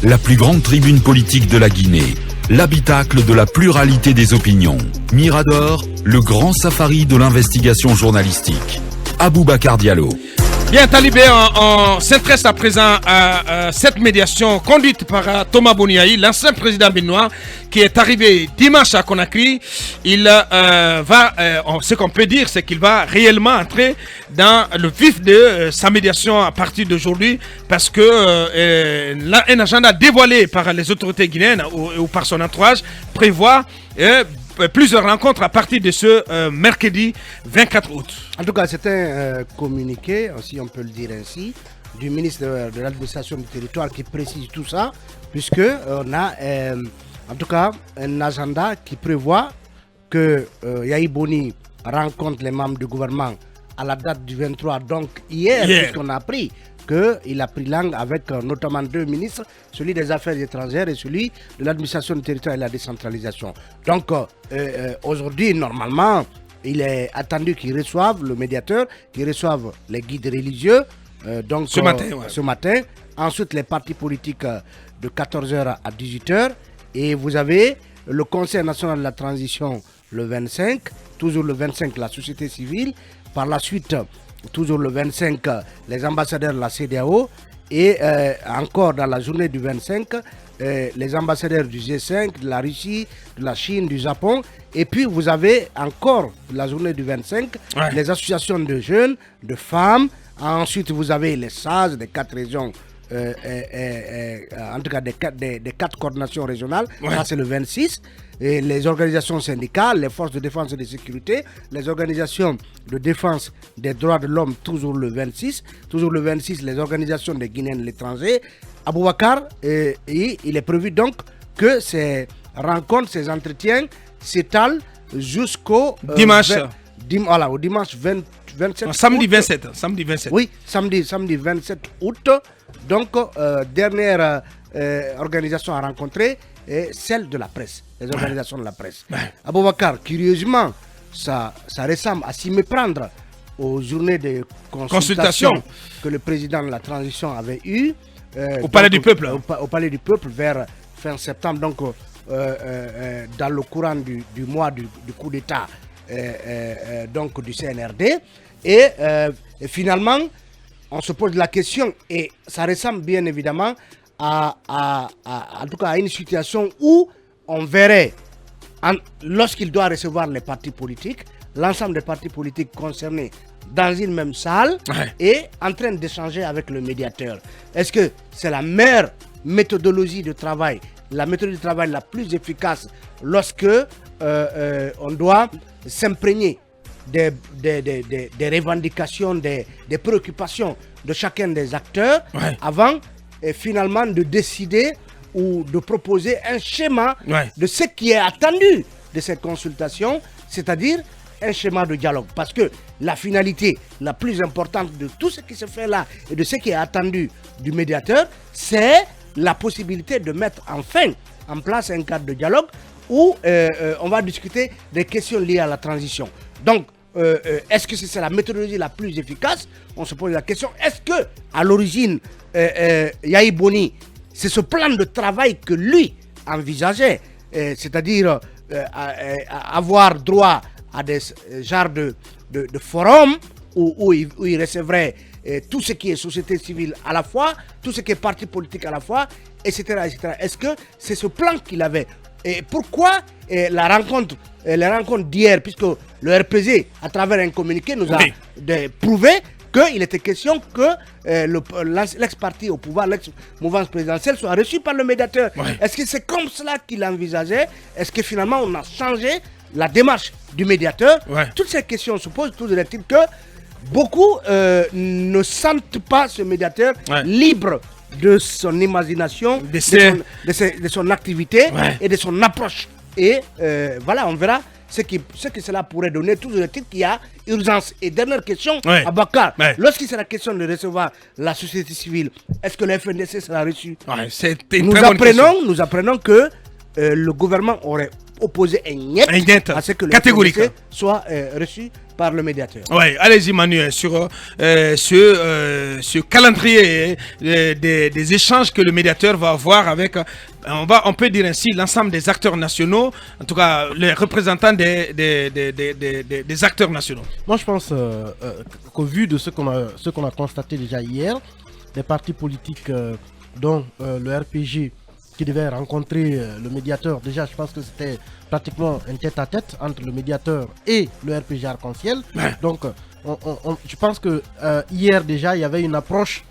la plus grande tribune politique de la Guinée, l'habitacle de la pluralité des opinions. Mirador, le grand safari de l'investigation journalistique. Aboubacar Diallo. Bien, Talibé, on s'intéresse à présent à cette médiation conduite par Thomas Boniaï, l'ancien président béninois, qui est arrivé dimanche à Conakry. Il ce qu'on peut dire, c'est qu'il va réellement entrer dans le vif de sa médiation à partir d'aujourd'hui, parce que un agenda dévoilé par les autorités guinéennes ou par son entourage prévoit plusieurs rencontres à partir de ce mercredi 24 août. En tout cas, c'est un communiqué, si on peut le dire ainsi, du ministre de l'administration du territoire qui précise tout ça, puisque on a en tout cas un agenda qui prévoit que Yahi Boni rencontre les membres du gouvernement à la date du 23, donc hier. Puisqu'on a appris qu'il a pris langue avec notamment deux ministres, celui des Affaires étrangères et celui de l'administration du territoire et de la décentralisation. Donc aujourd'hui, normalement, il est attendu qu'ils reçoivent le médiateur, qu'ils reçoivent les guides religieux. Ce matin. Ensuite, les partis politiques de 14h à 18h. Et vous avez le Conseil national de la transition le 25, toujours le 25, la société civile. Par la suite, toujours le 25, les ambassadeurs de la CEDEAO. Et encore dans la journée du 25, les ambassadeurs du G5, de la Russie, de la Chine, du Japon. Et puis vous avez encore la journée du 25, les associations de jeunes, de femmes. Ensuite, vous avez les SAGE des 4 régions, en tout cas des 4 coordinations régionales. Ça, c'est le 26. Et les organisations syndicales, les forces de défense et de sécurité, les organisations de défense des droits de l'homme, toujours le 26. Toujours le 26, les organisations des Guinéens de l'étranger. Aboubacar, il est prévu donc que ces rencontres, ces entretiens s'étalent jusqu'au dimanche. Au dimanche 27 samedi août. 27. Samedi 27. Oui, samedi 27 août. Donc, dernière organisation à rencontrer est celle de la presse, les organisations de la presse. Aboubacar, curieusement, ça ressemble à s'y méprendre aux journées de consultation que le président de la transition avait eues. Au Palais du Peuple. Au Palais du Peuple vers fin septembre, donc dans le courant du mois du coup d'État donc du CNRD. Et finalement, on se pose la question, et ça ressemble bien évidemment en tout cas à une situation où on verrait, lorsqu'il doit recevoir les partis politiques, l'ensemble des partis politiques concernés dans une même salle et en train d'échanger avec le médiateur. Est-ce que c'est la meilleure méthodologie de travail, la méthode de travail la plus efficace lorsque on doit s'imprégner des revendications, des préoccupations de chacun des acteurs avant finalement de décider ou de proposer un schéma de ce qui est attendu de cette consultation, c'est-à-dire un schéma de dialogue. Parce que la finalité la plus importante de tout ce qui se fait là et de ce qui est attendu du médiateur, c'est la possibilité de mettre enfin en place un cadre de dialogue où on va discuter des questions liées à la transition. Donc, est-ce que c'est la méthodologie la plus efficace? On se pose la question. Est-ce que à l'origine, Yahi Boni, c'est ce plan de travail que lui envisageait, c'est-à-dire avoir droit à des genres de forums où il recevrait tout ce qui est société civile à la fois, tout ce qui est parti politique à la fois, etc. etc. Est-ce que c'est ce plan qu'il avait? Et pourquoi les rencontres d'hier, puisque le RPG, à travers un communiqué, nous a prouvé qu'il était question que l'ex-parti au pouvoir, l'ex-mouvance présidentielle soit reçu par le médiateur. Est-ce que c'est comme cela qu'il envisageait? Est-ce que finalement on a changé la démarche du médiateur? Toutes ces questions se posent, toujours est-il que beaucoup ne sentent pas ce médiateur libre de son imagination, de son activité et de son approche. Et voilà, on verra ce que cela pourrait donner. Toujours est-il qu'il y a urgence. Et dernière question, Aboubacar, lorsqu'il sera question de recevoir la société civile, est-ce que le FNDC sera reçu? Nous apprenons que le gouvernement aurait opposé un niet à ce que le FNDC soit reçu par le médiateur. Oui, allez-y Manuel, sur ce calendrier des échanges que le médiateur va avoir avec, on peut dire ainsi, l'ensemble des acteurs nationaux, en tout cas les représentants des acteurs nationaux. Moi je pense qu'au vu de ce qu'on a constaté déjà hier, des partis politiques dont le RPG qui devait rencontrer le médiateur, déjà je pense que c'était pratiquement un tête-à-tête entre le médiateur et le RPG Arc-en-Ciel. Ouais. Donc je pense que hier déjà il y avait une approche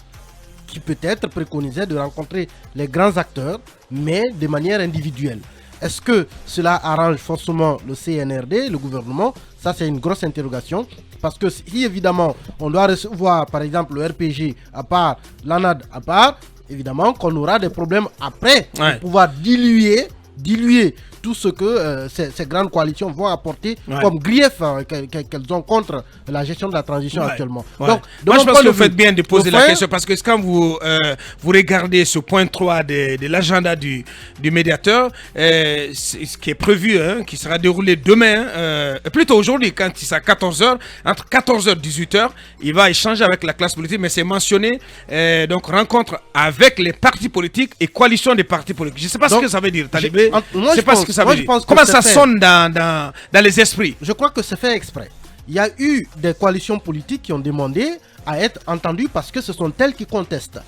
qui peut-être préconisait de rencontrer les grands acteurs, mais de manière individuelle. Est-ce que cela arrange forcément le CNRD, le gouvernement? Ça c'est une grosse interrogation. Parce que si évidemment on doit recevoir par exemple le RPG à part, l'ANAD à part, évidemment qu'on aura des problèmes après pour pouvoir diluer tout ce que ces grandes coalitions vont apporter comme grief qu'elles ont contre la gestion de la transition actuellement. Donc, moi je pense que vous faites bien de poser la question, parce que quand vous regardez ce point 3 de l'agenda du médiateur, ce qui est prévu, qui sera déroulé demain, plutôt aujourd'hui, quand il sera 14h, entre 14h et 18h, il va échanger avec la classe politique, mais c'est mentionné, donc rencontre avec les partis politiques et coalition des partis politiques. Je ne sais pas ce que ça veut dire, Talibé. Je ne sais pas ce que ça veut dire. Comment ça sonne dans les esprits? Je crois que c'est fait exprès. Il y a eu des coalitions politiques qui ont demandé à être entendues parce que ce sont elles qui contestent.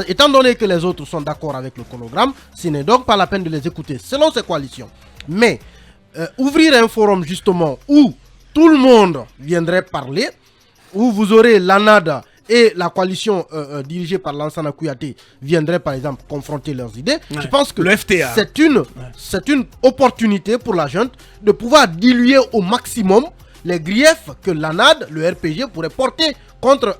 Étant donné que les autres sont d'accord avec le chronogramme, ce n'est donc pas la peine de les écouter, selon ces coalitions. Mais ouvrir un forum justement où tout le monde viendrait parler, où vous aurez l'ANAD et la coalition dirigée par Lansana Kouyaté viendrait par exemple confronter leurs idées, je pense que c'est une opportunité pour la junte de pouvoir diluer au maximum les griefs que l'ANAD, le RPG pourrait porter contre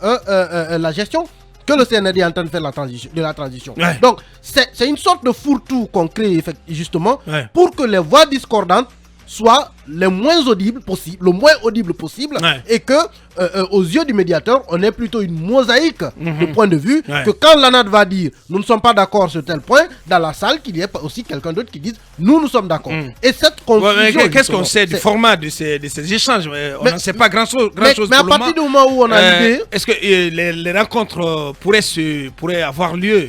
la gestion que le CNRD est en train de faire de la transition. Donc c'est une sorte de fourre-tout qu'on crée justement pour que les voix discordantes soient le moins audibles possible, et que aux yeux du médiateur on ait plutôt une mosaïque de points de vue, que quand l'ANAD va dire nous ne sommes pas d'accord sur tel point, dans la salle qu'il y ait aussi quelqu'un d'autre qui dise nous sommes d'accord. Et cette confusion, qu'est-ce qu'on sait du format de ces échanges? On n'en sait pas grand chose mais à partir du moment où on a l'idée, est-ce que les rencontres pourraient avoir lieu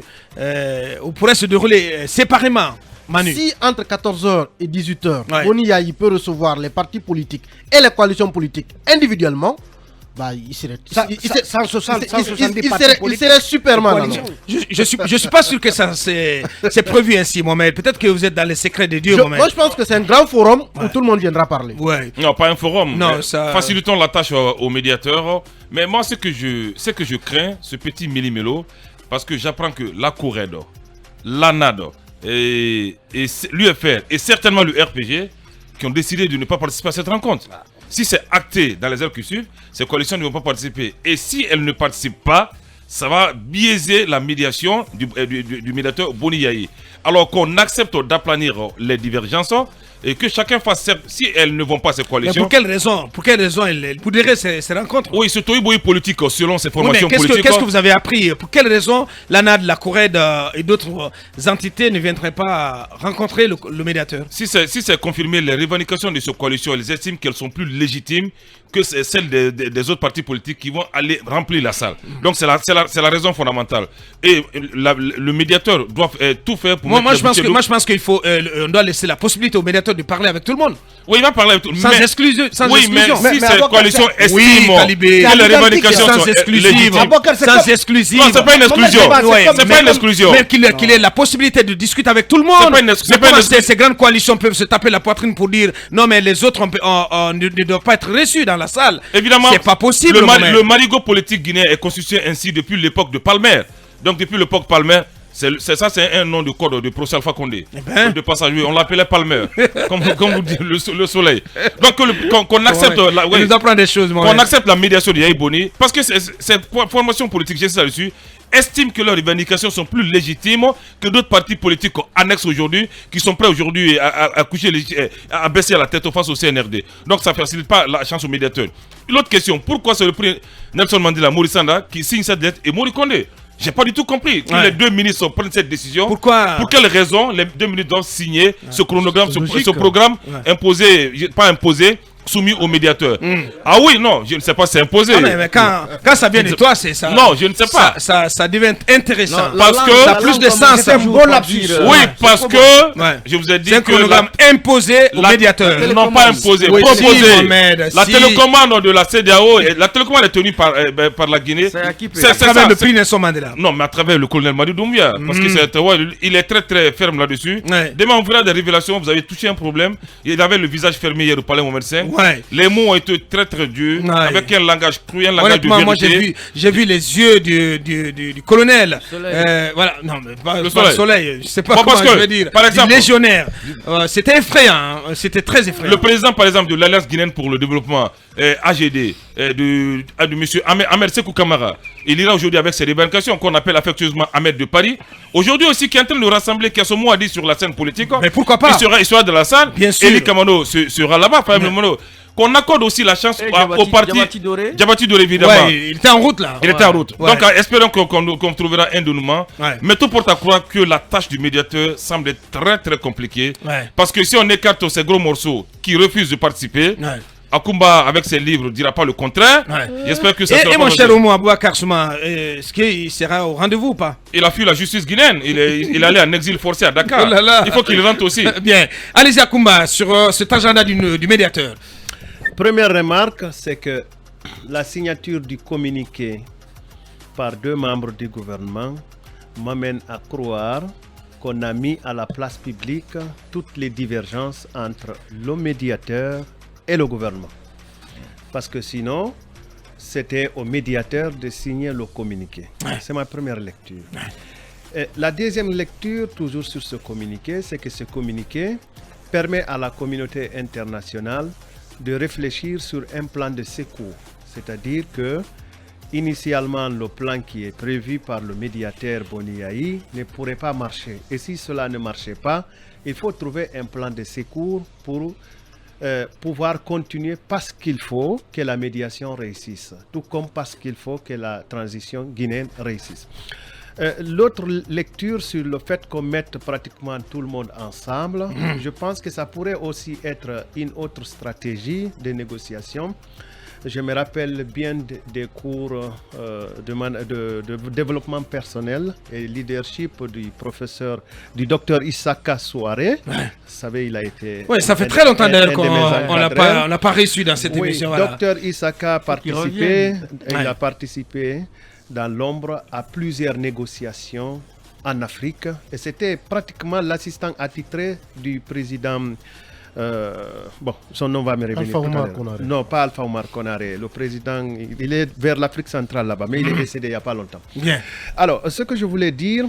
ou pourraient se dérouler séparément? Manu. Si entre 14h et 18h, Boni Yayi peut recevoir les partis politiques et les coalitions politiques individuellement, bah, il serait super mal. Je suis pas sûr que ça c'est prévu ainsi, Mohamed. Peut-être que vous êtes dans les secrets de Dieu, Mohamed. Moi, je pense que c'est un grand forum où tout le monde viendra parler. Non, pas un forum. Non, ça... Facilitons la tâche aux médiateurs. Mais moi, ce que je crains, ce petit millimélo, parce que j'apprends que la CORED, l'ANAD, et l'UFR et certainement le RPG qui ont décidé de ne pas participer à cette rencontre. Si c'est acté dans les heures qui suivent, ces coalitions ne vont pas participer. Et si elles ne participent pas, ça va biaiser la médiation du médiateur Boni Yayi. Alors qu'on accepte d'aplanir les divergences et que chacun fasse, si elles ne vont pas ces coalitions. Mais pour quelle raison elles pourraient ces rencontres? Oui, c'est tout politique selon ses formations politiques. Qu'est-ce que vous avez appris? Pour quelle raison l'ANAD, la CORED et d'autres entités ne viendraient pas rencontrer le médiateur? Si c'est confirmé, les revendications de ces coalitions, elles estiment qu'elles sont plus légitimes que celles des autres partis politiques qui vont aller remplir la salle. Donc c'est la raison fondamentale. Et le médiateur doit tout faire pour... Moi je pense qu'il faut, on doit laisser la possibilité au médiateur de parler avec tout le monde. Oui, il va parler avec tout le monde. Sans exclusion. Oui, mais si ces coalitions estiment que les revendications sont exclusives. Sans exclusive. Non, c'est pas une exclusion. C'est pas une exclusion. Mais qu'il ait la possibilité de discuter avec tout le monde. Ces grandes coalitions peuvent se taper la poitrine pour dire non, mais les autres ne doivent pas être reçus dans la salle. Évidemment, c'est pas possible. Le marigot politique guinéen est constitué ainsi depuis l'époque de Palmer. Donc depuis l'époque Palmer, c'est un nom de code de procès Alpha Condé. De passage, on l'appelait Palmer, comme vous dites, le soleil. Donc qu'on accepte qu'on accepte la médiation de Yayi Boni, parce que cette formation politique, j'ai ça dessus, estime que leurs revendications sont plus légitimes que d'autres partis politiques annexes aujourd'hui, qui sont prêts aujourd'hui à baisser la tête face au CNRD. Donc ça ne facilite pas la chance aux médiateurs. L'autre question, pourquoi c'est le prix Nelson Mandela Morissanda qui signe cette lettre et Mori Kondé? J'ai pas du tout compris que les deux ministres prennent cette décision. Pourquoi? Pour quelle raison les deux ministres doivent signer ce chronogramme, ce programme imposé, pas imposé, soumis au médiateur. Ah oui, non, je ne sais pas, c'est imposé. Ah, mais quand ça vient de toi, c'est ça. Non, je ne sais pas. Ça devient intéressant. Non, Parce que ça a plus de sens. C'est un beau lapsus. Oui, parce que Ouais. je vous ai dit C'est un que chronogramme imposé au médiateur. non pas imposé, Oui, proposé. si, Mohamed, La si. télécommande de la CEDEAO, la télécommande est tenue par la Guinée. C'est à qui peut- À travers ça, le prix Nelson Mandela. Non, mais à travers le colonel Madi Doumbia. Parce que il est très très ferme là-dessus. Ouais. Demain, on verra des révélations. Vous avez touché un problème. Il avait le visage fermé hier au palais Mohamed V. Ouais. Les mots ont été très très durs. Ouais. Avec un langage cru, un langage de Honnêtement, moi vérité. j'ai vu les yeux du colonel. Soleil. Voilà, non, mais pas Le pas le soleil. soleil. Je sais pas Bon, comment parce que, je vais dire. par exemple- Du légionnaire. C'était effrayant. Hein. C'était très effrayant. Le président, par exemple, de l'Alliance guinéenne pour le développement, AGD, de M. Ahmed Sekou Kamara, il ira aujourd'hui avec ses revendications qu'on appelle affectueusement Ahmed de Paris. Aujourd'hui aussi, qui est en train de rassembler, qui a son mot à dire sur la scène politique. Mais pourquoi pas? Il sera de la salle. Bien sûr. Eli Kamano sera là-bas, Frère Mono. Qu'on accorde aussi la chance au parti. Diabati Doré, évidemment. Ouais, il était en route là. Il était en route. Ouais. Donc, espérons qu'on trouvera un dénouement. Ouais. Mais tout porte à croire que la tâche du médiateur semble être très très compliquée. Ouais. Parce que si on écarte ces gros morceaux qui refusent de participer, Ouais. Akumba, avec ses livres, ne dira pas le contraire. Ouais. J'espère que ça sera Et pas mon cher mauvais. Oumou Abouakar Souma, est-ce qu'il sera au rendez-vous ou pas? Il a fui la justice guinéenne. Il est allé en exil forcé à Dakar. Oh là là. Il faut qu'il rentre aussi. Bien. Allez-y Akumba sur cet agenda du médiateur. Première remarque, c'est que la signature du communiqué par 2 membres du gouvernement m'amène à croire qu'on a mis à la place publique toutes les divergences entre le médiateur et le gouvernement. Parce que sinon, c'était au médiateur de signer le communiqué. C'est ma première lecture. Et la deuxième lecture, toujours sur ce communiqué, c'est que ce communiqué permet à la communauté internationale de réfléchir sur un plan de secours. C'est-à-dire que, initialement, le plan qui est prévu par le médiateur Boniaï ne pourrait pas marcher. Et si cela ne marchait pas, il faut trouver un plan de secours pour pouvoir continuer parce qu'il faut que la médiation réussisse, tout comme parce qu'il faut que la transition guinéenne réussisse. L'autre lecture sur le fait qu'on mette pratiquement tout le monde ensemble, je pense que ça pourrait aussi être une autre stratégie de négociation. Je me rappelle bien des cours de développement personnel et leadership du docteur Issaka Souare. Vous savez, il a été... Oui, ça fait très longtemps d'ailleurs qu'on on n'a pas reçu dans cette émission. Voilà. Docteur Issaka a participé, il a participé dans l'ombre à plusieurs négociations en Afrique. Et c'était pratiquement l'assistant attitré du président... bon, son nom va me revenir. Alpha Oumar Konaré. Non, pas Alpha Oumar Konaré. Le président, il est vers l'Afrique centrale là-bas, mais il est décédé il n'y a pas longtemps. Bien. Alors, ce que je voulais dire,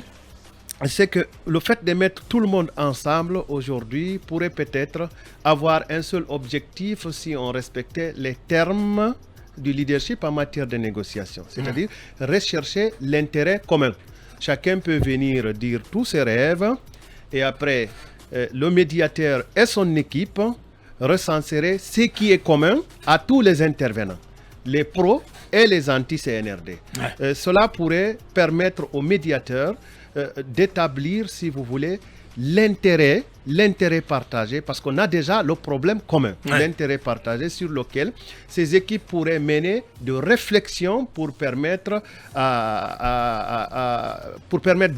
c'est que le fait de mettre tout le monde ensemble aujourd'hui pourrait peut-être avoir un seul objectif si on respectait les termes du leadership en matière de négociation, c'est-à-dire rechercher l'intérêt commun. Chacun peut venir dire tous ses rêves et après le médiateur et son équipe recenseraient ce qui est commun à tous les intervenants, les pros et les anti-CNRD. Cela pourrait permettre au médiateur d'établir, si vous voulez, l'intérêt partagé, parce qu'on a déjà le problème commun, l'intérêt partagé sur lequel ces équipes pourraient mener de réflexion pour permettre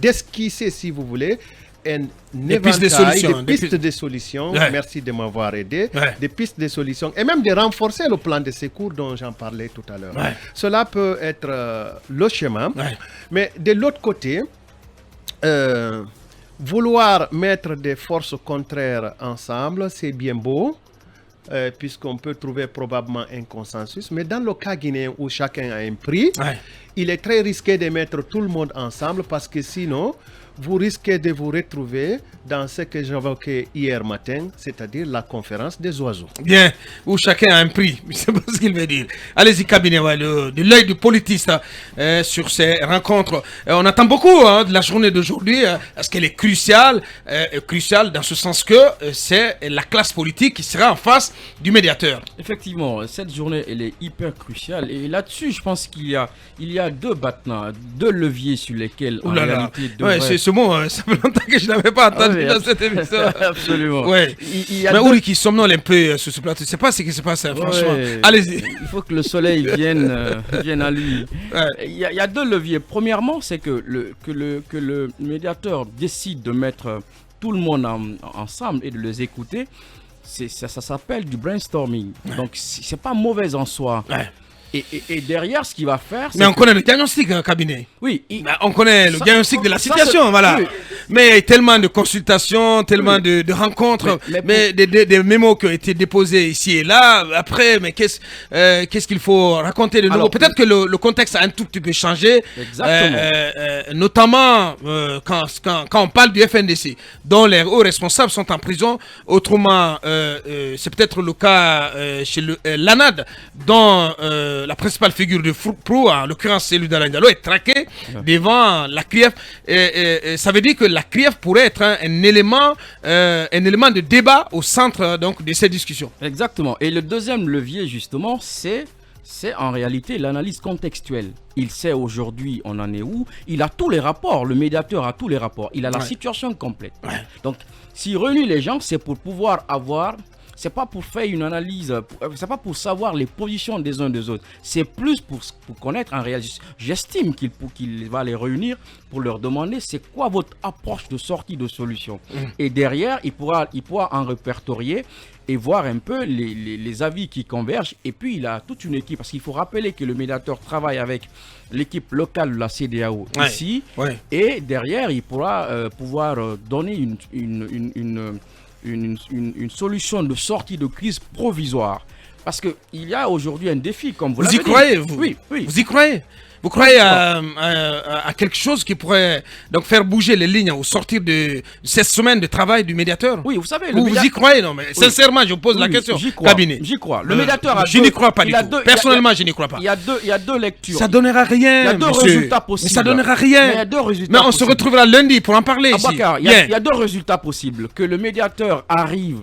d'esquisser, si vous voulez, des pistes de solutions. Merci de m'avoir aidé. Des pistes de solutions et même de renforcer le plan de secours dont j'en parlais tout à l'heure. Cela peut être le chemin, mais de l'autre côté, vouloir mettre des forces contraires ensemble, c'est bien beau, puisqu'on peut trouver probablement un consensus. Mais dans le cas guinéen où chacun a un prix, il est très risqué de mettre tout le monde ensemble parce que sinon, vous risquez de vous retrouver dans ce que j'évoquais hier matin, c'est-à-dire la conférence des oiseaux. Bien, où chacun a un prix, c'est pas ce qu'il veut dire. Allez-y, cabinet, de l'œil du politiste sur ces rencontres. On attend beaucoup de la journée d'aujourd'hui, parce qu'elle est cruciale dans ce sens que c'est la classe politique qui sera en face du médiateur. Effectivement, cette journée, elle est hyper cruciale. Et là-dessus, je pense qu'il y a a deux leviers sur lesquels en réalité ouais, c'est ce mot, ça fait longtemps que je n'avais pas entendu dans cette émission. Absolument. Ouais. Mais Ouri qui somnole un peu sur ce plateau, je ne sais pas ce qui se passe, franchement. Allez-y. Il faut que le soleil vienne à lui. Ouais. Il y a deux leviers. Premièrement, c'est que le médiateur décide de mettre tout le monde ensemble et de les écouter. Ça s'appelle du brainstorming. Donc, c'est pas mauvais en soi. Ouais. Et derrière, ce qu'il va faire... Mais on connaît le diagnostic, cabinet. Oui. On connaît le diagnostic de la situation, voilà. Oui. Mais tellement de consultations, tellement de rencontres, mais des mémos qui ont été déposés ici et là. Après, mais qu'est-ce qu'il faut raconter de nouveau? Peut-être que le contexte a un tout petit peu changé. Exactement. Notamment quand on parle du FNDC, dont les hauts responsables sont en prison. Autrement, c'est peut-être le cas chez l'ANAD, dont... la principale figure de Prou, en l'occurrence celui d'Alain Diallo, est traqué devant la CRIEF. Ça veut dire que la CRIEF pourrait être un élément de débat au centre donc, de ces discussions. Exactement. Et le deuxième levier, justement, c'est en réalité l'analyse contextuelle. Il sait aujourd'hui on en est où. Il a tous les rapports. Le médiateur a tous les rapports. Il a la situation complète. Ouais. Donc, s'il réunit les gens, c'est pour pouvoir avoir... C'est pas pour faire une analyse, c'est pas pour savoir les positions des uns des autres. C'est plus pour connaître en réalité. J'estime qu'il va les réunir pour leur demander c'est quoi votre approche de sortie de solution. Et derrière, il pourra en répertorier et voir un peu les avis qui convergent. Et puis, il a toute une équipe. Parce qu'il faut rappeler que le médiateur travaille avec l'équipe locale de la CEDEAO ici. Ouais. Et derrière, il pourra pouvoir donner une solution de sortie de crise provisoire. Parce qu'il y a aujourd'hui un défi, comme vous l'avez dit. Vous y croyez, vous? Oui. Vous y croyez? Vous croyez à quelque chose qui pourrait donc faire bouger les lignes au sortir de cette semaine de travail du médiateur? Oui, vous savez... Vous y croyez? Non, mais sincèrement, je pose la question. J'y crois. Le médiateur a je n'y crois pas du tout. Personnellement, je n'y crois pas. Il y a deux lectures. Ça donnera rien, il y a deux résultats possibles. Mais ça donnera rien. Mais il y a deux résultats possibles. Se retrouvera lundi pour en parler ici. Il y a deux résultats possibles. Que le médiateur arrive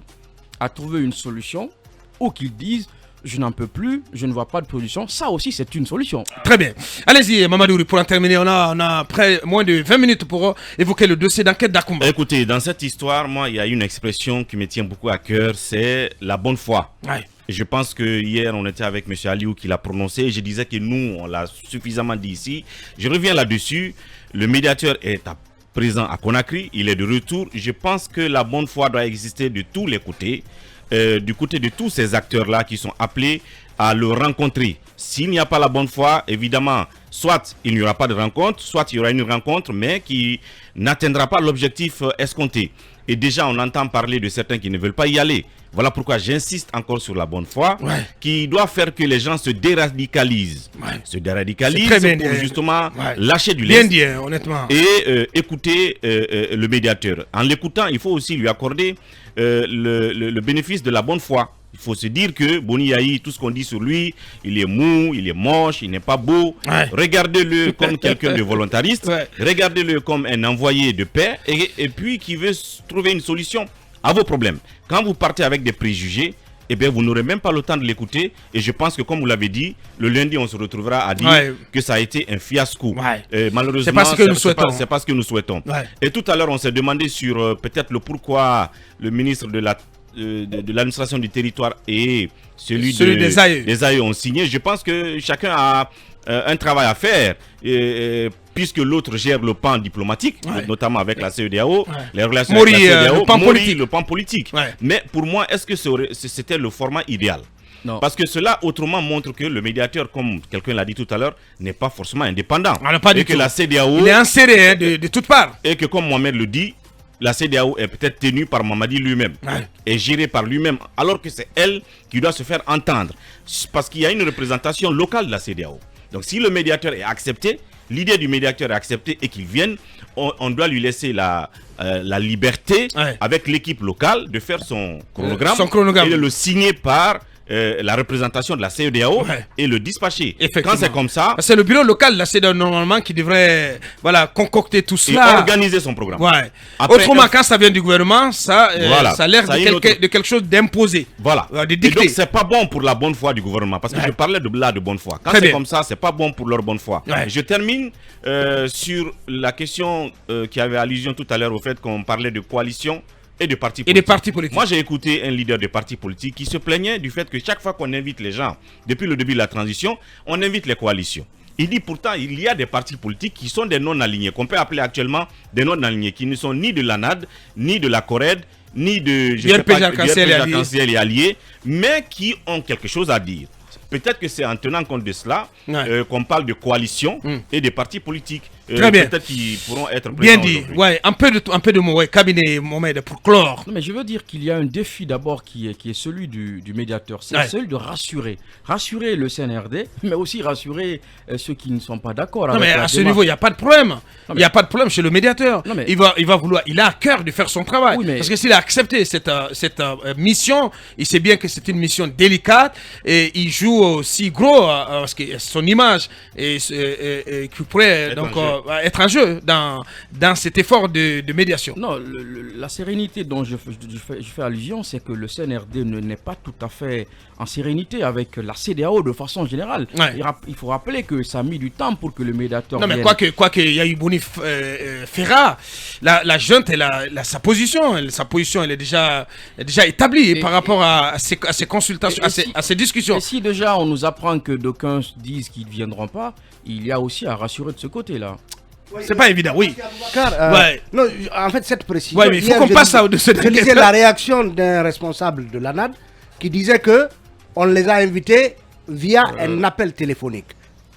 à trouver une solution ou qu'il dise... Je n'en peux plus, je ne vois pas de solution. Ça aussi, c'est une solution. Très bien. Allez-y, Mamadou, pour en terminer, on a près moins de 20 minutes pour évoquer le dossier d'enquête d'Akoumba. Écoutez, dans cette histoire, moi, il y a une expression qui me tient beaucoup à cœur, c'est la bonne foi. Ouais. Je pense que hier, on était avec M. Aliou qui l'a prononcé. Je disais que nous, on l'a suffisamment dit ici. Je reviens là-dessus. Le médiateur est présent à Conakry. Il est de retour. Je pense que la bonne foi doit exister de tous les côtés. Du côté de tous ces acteurs-là qui sont appelés à le rencontrer. S'il n'y a pas la bonne foi, évidemment, soit il n'y aura pas de rencontre, soit il y aura une rencontre, mais qui n'atteindra pas l'objectif escompté. Et déjà, on entend parler de certains qui ne veulent pas y aller. Voilà pourquoi j'insiste encore sur la bonne foi, qui doit faire que les gens se déradicalisent. Se déradicalisent pour justement lâcher du lest. Bien dit, honnêtement. Et écouter le médiateur. En l'écoutant, il faut aussi lui accorder le bénéfice de la bonne foi. Il faut se dire que Boni Yayi, tout ce qu'on dit sur lui, il est mou, il est moche, il n'est pas beau. Regardez-le comme quelqu'un de volontariste. Regardez-le comme un envoyé de paix et puis qui veut trouver une solution à vos problèmes. Quand vous partez avec des préjugés, eh bien, vous n'aurez même pas le temps de l'écouter. Et je pense que, comme vous l'avez dit, le lundi, on se retrouvera à dire que ça a été un fiasco. Malheureusement, c'est pas ce que nous souhaitons. C'est pas ce que nous souhaitons. Et tout à l'heure, on s'est demandé sur peut-être le pourquoi le ministre de l'administration du territoire et celui des AE ont signé. Je pense que chacun a un travail à faire. Puisque l'autre gère le pan diplomatique, notamment avec la CEDEAO, les relations avec la CEDEAO, le pan politique. Mais pour moi, est-ce que c'était le format idéal? Non. Parce que cela autrement montre que le médiateur, comme quelqu'un l'a dit tout à l'heure, n'est pas forcément indépendant. Et que la CEDEAO... Il est inséré de toutes parts. Et que comme Mohamed le dit, la CEDEAO est peut-être tenue par Mamadi lui-même et gérée par lui-même, alors que c'est elle qui doit se faire entendre. Parce qu'il y a une représentation locale de la CEDEAO. Donc si le médiateur est accepté, l'idée du médiateur est acceptée et qu'il vienne, on doit lui laisser la liberté avec l'équipe locale de faire son chronogramme et de le signer par la représentation de la CEDEAO et le dispatcher. Quand c'est comme ça... C'est le bureau local de la CEDEAO normalement qui devrait concocter tout cela. Et organiser son programme. Ouais. Autrement, quand ça vient du gouvernement, ça a l'air de quelque chose d'imposé. Voilà. Et donc, c'est pas bon pour la bonne foi du gouvernement. Parce que je parlais de bonne foi. Quand c'est comme ça, c'est pas bon pour leur bonne foi. Je termine sur la question qui avait allusion tout à l'heure au fait qu'on parlait de coalition et de partis politiques. Moi, j'ai écouté un leader de parti politique qui se plaignait du fait que chaque fois qu'on invite les gens, depuis le début de la transition, on invite les coalitions. Il dit pourtant, il y a des partis politiques qui sont des non-alignés, qu'on peut appeler actuellement des non-alignés, qui ne sont ni de l'ANAD, ni de la CORED, ni de RPG et alliés, mais qui ont quelque chose à dire. Peut-être que c'est en tenant compte de cela qu'on parle de coalition et de partis politiques. Très bien. Peut-être qu'ils pourront être bien dit. Ouais, un peu de mots, cabinet Mohamed, pour clore. Non, mais je veux dire qu'il y a un défi d'abord qui est celui du médiateur. C'est celui de rassurer. Rassurer le CNRD, mais aussi rassurer ceux qui ne sont pas d'accord avec la démarche. Mais à ce niveau, il n'y a pas de problème. Il n'y a pas de problème chez le médiateur. Non, mais... il va vouloir, il a à cœur de faire son travail. Oui, parce que s'il a accepté cette mission, il sait bien que c'est une mission délicate et il joue aussi gros parce que son image qui pourrait être en jeu dans cet effort de médiation. Non, la sérénité dont je fais allusion, c'est que le CNRD n'est pas tout à fait en sérénité avec la CEDEAO de façon générale. Il faut rappeler que ça a mis du temps pour que le médiateur... Non, mais quoi qu'il y a eu Boni Ferra, la junte, sa position, elle est déjà établie par rapport à ces consultations, à ces discussions. Et si déjà on nous apprend que d'aucuns disent qu'ils ne viendront pas, il y a aussi à rassurer de ce côté-là. C'est pas évident, oui. Car, non, en fait, cette précision... mais il faut qu'on passe à de cette... Je lisais la réaction d'un responsable de l'ANAD qui disait que on les a invités via un appel téléphonique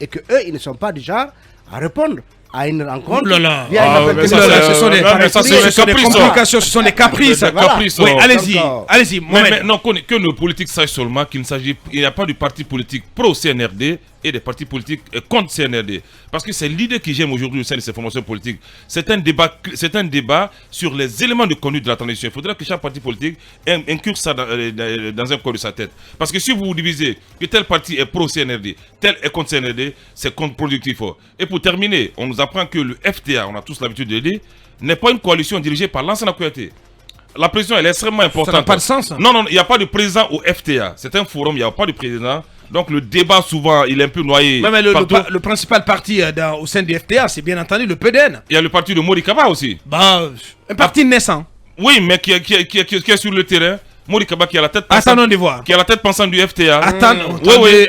et que eux, ils ne sont pas du genre à répondre à une rencontre. Ce sont des complications, ce sont des caprices. Oui, allez-y. Mais non, que nos politiques sachent seulement qu'il n'y a pas de parti politique pro-CNRD et des partis politiques contre CNRD. Parce que c'est l'idée qui gêne aujourd'hui au sein de ces formations politiques. C'est un débat sur les éléments de conduite de la transition. Il faudrait que chaque parti politique inclue ça dans un coin de sa tête. Parce que si vous vous divisez que tel parti est pro-CNRD, tel est contre CNRD, c'est contre-productif. Et pour terminer, on nous apprend que le FTA, on a tous l'habitude de le dire, n'est pas une coalition dirigée par Lansana Kouyaté. La présidence, elle est extrêmement importante. Ça n'a pas de sens. Non, il n'y a pas de président au FTA. C'est un forum, il n'y a pas de président. Donc le débat, souvent, il est un peu noyé. Mais le principal parti au sein du FTA, c'est bien entendu le PDN. Il y a le parti de Mori Kaba aussi. Un parti naissant. Oui, mais qui est sur le terrain. Mori Kaba qui a la tête pensante. Attendons de voir. Qui a la tête pensante du FTA.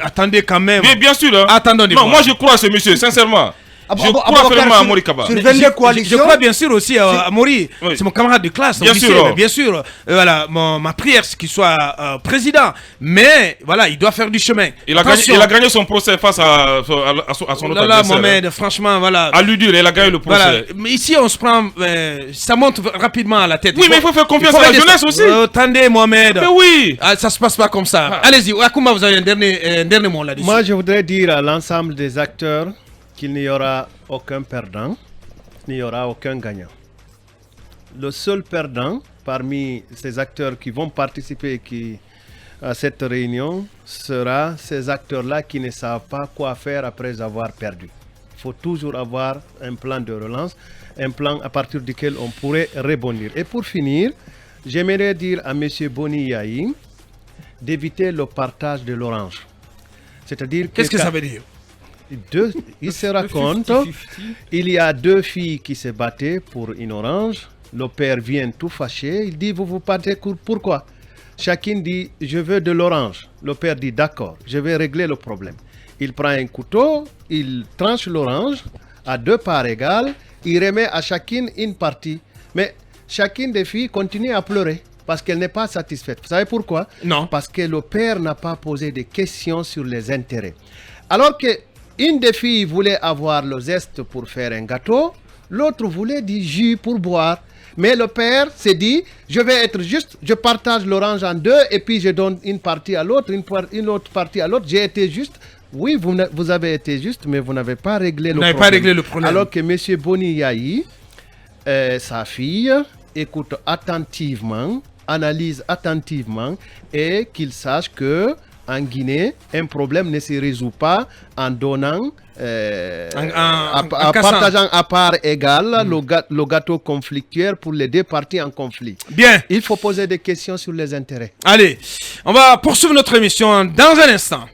Attendez quand même. Mais bien sûr. Hein. Attendons de voir. Non, moi je crois à ce monsieur, sincèrement. Je crois vraiment à Mori Kaba. Je crois bien sûr aussi à Mori. C'est mon camarade de classe. Bien sûr. Voilà, ma prière, c'est qu'il soit président. Mais voilà, il doit faire du chemin. Il a gagné son procès face à son autre adversaire. Mohamed, franchement, voilà. À lui dire, il a gagné le procès. Voilà. Mais ici, on se prend. Ça monte rapidement à la tête. Oui, mais il faut faire confiance à la jeunesse aussi. Attendez, Mohamed. Mais oui. Ça se passe pas comme ça. Allez-y, Akouma, vous avez un dernier mot là-dessus. Moi, je voudrais dire à l'ensemble des acteurs qu'il n'y aura aucun perdant, il n'y aura aucun gagnant. Le seul perdant parmi ces acteurs qui vont participer à cette réunion sera ces acteurs-là qui ne savent pas quoi faire après avoir perdu. Il faut toujours avoir un plan de relance, un plan à partir duquel on pourrait rebondir. Et pour finir, j'aimerais dire à M. Boni Yahi d'éviter le partage de l'orange. C'est-à-dire qu'est-ce que ça veut dire? Il se raconte, il y a deux filles qui se battaient pour une orange. Le père vient tout fâché. Il dit, vous vous battez pourquoi? Chacune dit, je veux de l'orange. Le père dit, d'accord, je vais régler le problème. Il prend un couteau, il tranche l'orange à deux parts égales. Il remet à chacune une partie. Mais chacune des filles continue à pleurer parce qu'elle n'est pas satisfaite. Vous savez pourquoi? Non. Parce que le père n'a pas posé de questions sur les intérêts. Alors que une des filles voulait avoir le zeste pour faire un gâteau, l'autre voulait du jus pour boire. Mais le père s'est dit, je vais être juste, je partage l'orange en deux et puis je donne une partie à l'autre, une autre partie à l'autre. J'ai été juste. Oui, vous avez été juste, mais vous n'avez pas réglé le problème. Alors que M. Boni Yahi, sa fille, écoute attentivement, analyse attentivement et qu'il sache que en Guinée, un problème ne se résout pas en donnant, en partageant à part égale le gâteau conflictuel pour les deux parties en conflit. Bien. Il faut poser des questions sur les intérêts. Allez, on va poursuivre notre émission dans un instant.